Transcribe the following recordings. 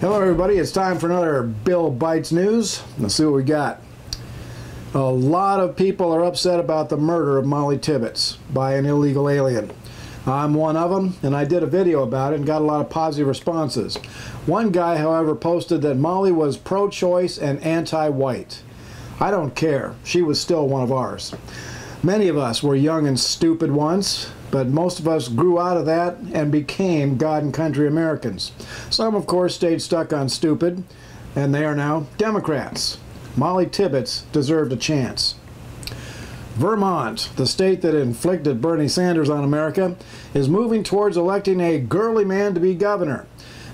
Hello everybody, it's time for another Bill Bites News. Let's see what we got. A lot of people are upset about the murder of Mollie Tibbetts by an illegal alien. I'm one of them, and I did a video about it and got a lot of positive responses. One guy, however, posted that Mollie was pro-choice and anti-white. I don't care. She was still one of ours. Many of us were young and stupid once, but most of us grew out of that and became God and country Americans. Some, of course, stayed stuck on stupid, and they are now Democrats. Mollie Tibbetts deserved a chance. Vermont, the state that inflicted Bernie Sanders on America, is moving towards electing a girly man to be governor.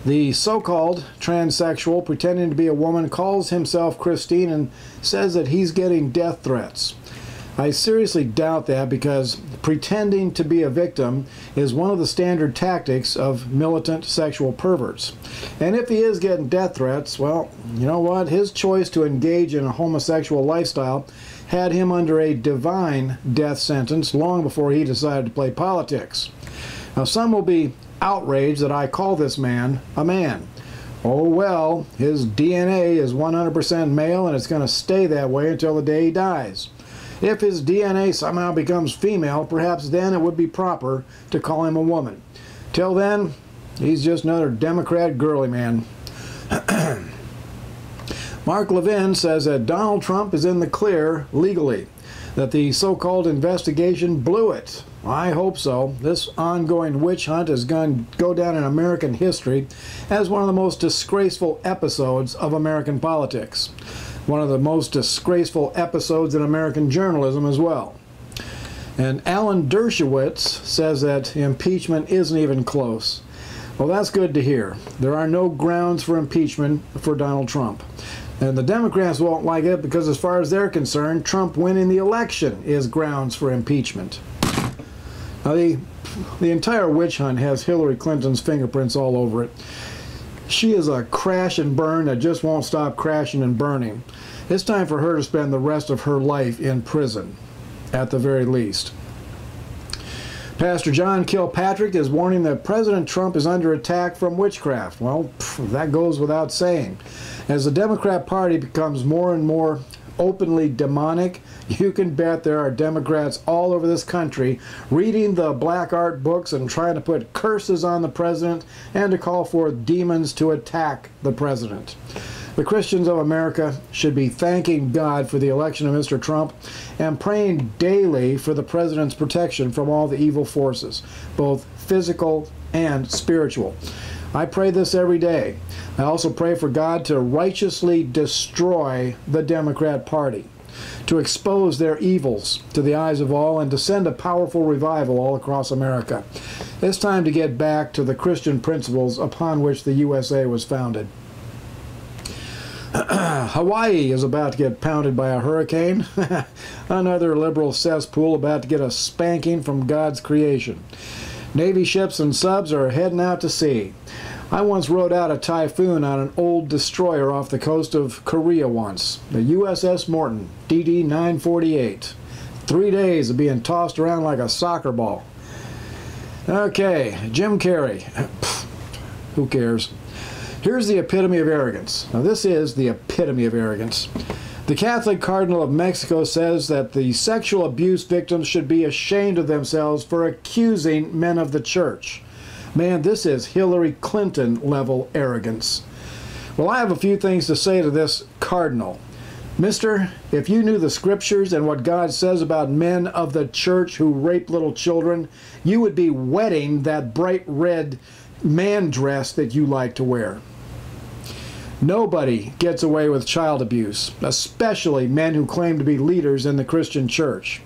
The so-called transsexual pretending to be a woman calls himself Christine and says that he's getting death threats. I seriously doubt that, because pretending to be a victim is one of the standard tactics of militant sexual perverts. And if he is getting death threats, well, you know what? His choice to engage in a homosexual lifestyle had him under a divine death sentence long before he decided to play politics. Now, some will be outraged that I call this man a man. Oh well, his DNA is 100% male, and it's going to stay that way until the day he dies. If his DNA somehow becomes female, perhaps then it would be proper to call him a woman. Till then, he's just another Democrat girly man. Mark Levin says that Donald Trump is in the clear legally, that the so-called investigation blew it. I hope so. This ongoing witch hunt is going to go down in American history as one of the most disgraceful episodes of American politics. One of the most disgraceful episodes in American journalism as well. And Alan Dershowitz says that impeachment isn't even close. Well, that's good to hear. There are no grounds for impeachment for Donald Trump. And the Democrats won't like it because, as far as they're concerned, Trump winning the election is grounds for impeachment. Now, the entire witch hunt has Hillary Clinton's fingerprints all over it. She is a crash and burn that just won't stop crashing and burning. It's time for her to spend the rest of her life in prison, at the very least. Pastor John Kilpatrick is warning that President Trump is under attack from witchcraft. Well, that goes without saying. As the Democrat Party becomes more and more openly demonic, you can bet there are Democrats all over this country reading the black art books and trying to put curses on the president and to call for demons to attack the president. The Christians of America should be thanking God for the election of Mr. Trump and praying daily for the president's protection from all the evil forces, both physical and spiritual. I pray this every day. I also pray for God to righteously destroy the Democrat Party, to expose their evils to the eyes of all, and to send a powerful revival all across America. It's time to get back to the Christian principles upon which the USA was founded. Hawaii is about to get pounded by a hurricane. Another liberal cesspool about to get a spanking from God's creation. Navy ships and subs are heading out to sea. I once rode out a typhoon on an old destroyer off the coast of Korea once, the USS Morton, DD-948. 3 days of being tossed around like a soccer ball. Okay, Jim Carrey. Who cares? Here's the epitome of arrogance. Now, this is the epitome of arrogance. The Catholic Cardinal of Mexico says that the sexual abuse victims should be ashamed of themselves for accusing men of the church. Man, this is Hillary Clinton level arrogance. Well, I have a few things to say to this cardinal. Mister, if you knew the scriptures and what God says about men of the church who rape little children, you would be wetting that bright red man dress that you like to wear. Nobody gets away with child abuse, especially men who claim to be leaders in the Christian church.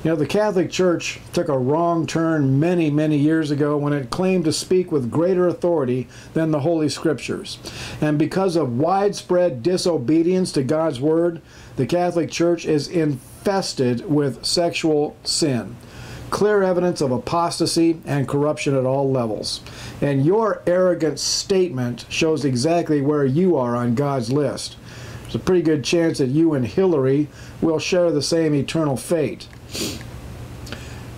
You know, the Catholic Church took a wrong turn many, many years ago when it claimed to speak with greater authority than the Holy Scriptures. And because of widespread disobedience to God's Word, the Catholic Church is infested with sexual sin. Clear evidence of apostasy and corruption at all levels. And your arrogant statement shows exactly where you are on God's list. There's a pretty good chance that you and Hillary will share the same eternal fate.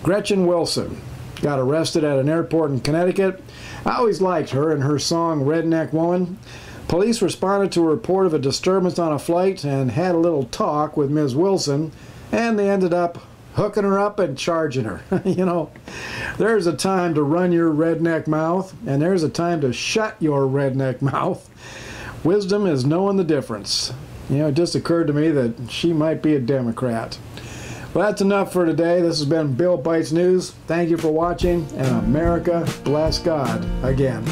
Gretchen Wilson got arrested at an airport in Connecticut. I always liked her and her song Redneck Woman. Police responded to a report of a disturbance on a flight and had a little talk with Ms. Wilson, and they ended up hooking her up and charging her. You know, there's a time to run your redneck mouth, and there's a time to shut your redneck mouth. Wisdom is knowing the difference. You know, it just occurred to me that she might be a Democrat. Well, that's enough for today. This has been Bill Bites News. Thank you for watching, and America bless God again.